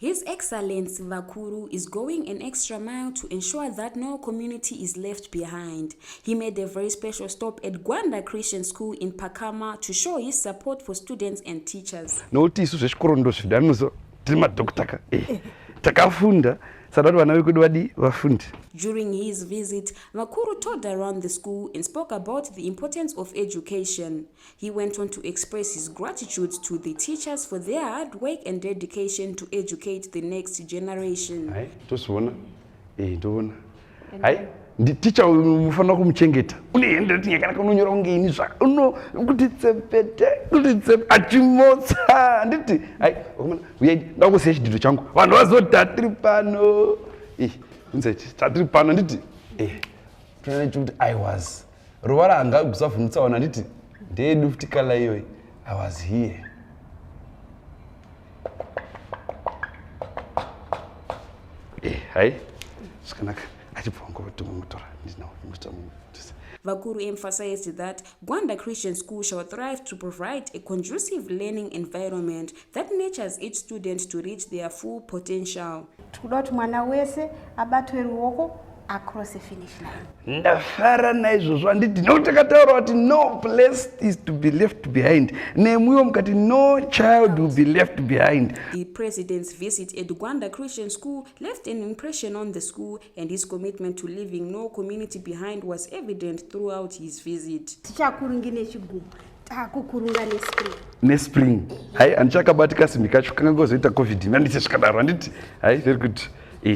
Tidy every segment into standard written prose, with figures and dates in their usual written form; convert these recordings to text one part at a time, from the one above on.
His Excellency Vakuru is going an extra mile to ensure that no community is left behind. He made a very special stop at Gwanda Christian School in Pakama to show his support for students and teachers. Notice zvechikorondo zvidhanuso tiri madhokotaka takafunda sadati vana vedu vadi vafundi. During his visit, Vakuru toured around the school and spoke about the importance of education. He went on to express his gratitude to the teachers for their hard work and dedication to educate the next generation. Hai, tosivona. Ndovona. Hai, teacher mufanira kumuchengeta. Unoenda kuti yakanaka unonyora kunge ini zvaka. Uno kuti tsepete, achimotsa. Nditi, hai, ukamana, uyai ndakusiya chidhiro changu. Vanhu vazoti tiri pano. Tatiri pano nditi. Kuti I was. Ruvara anga kusavhunitsaona nditi. Ndedu futi kala iyoyi. I was here. Hai, zvakanaka. Vakuru emphasized that Gwanda Christian School shall thrive to provide a conducive learning environment that nurtures each student to reach their full potential. Mwana wese abatwe ruoko across the finish line. Ndafara naizvozvo handiti nokuti takataura kuti no place is to be left behind. Nemwiwo mukati no child will be left behind. The president's visit at Gwanda Christian School left an impression on the school, and his commitment to leaving no community behind was evident throughout his visit. Nespring. Hai, andichakabatika simbi kacho kanga ngozoita covid. Manditi zvakadaro handiti. Hai, very good.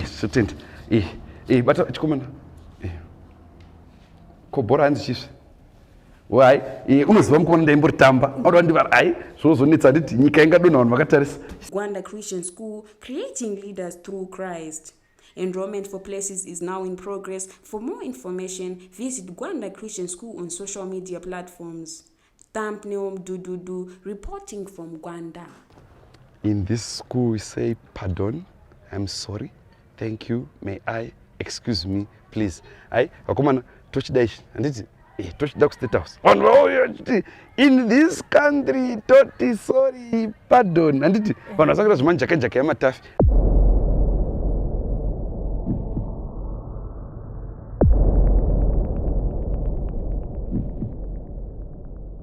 Sutend. Bata chikomana. Kobora hanzi chizve. Wai, unoziva mukomana ndaimbotamba. Aurandivara ai, zvozonetsa nditi nyika ingadonha vanhu vakatarisa. Gwanda Christian School, creating leaders through Christ. Enrollment for places is now in progress. For more information, visit Gwanda Christian School on social media platforms. Thumbnail Dududu, reporting from Gwanda. In this school we say pardon, I'm sorry, thank you, may I, excuse me, please. Ai, vakomana tochidaishi, handiti, tochida ku state house. In this country, toti sorry, pardon, handiti, vanhu vasakira zvimanjakajaka yamatafi.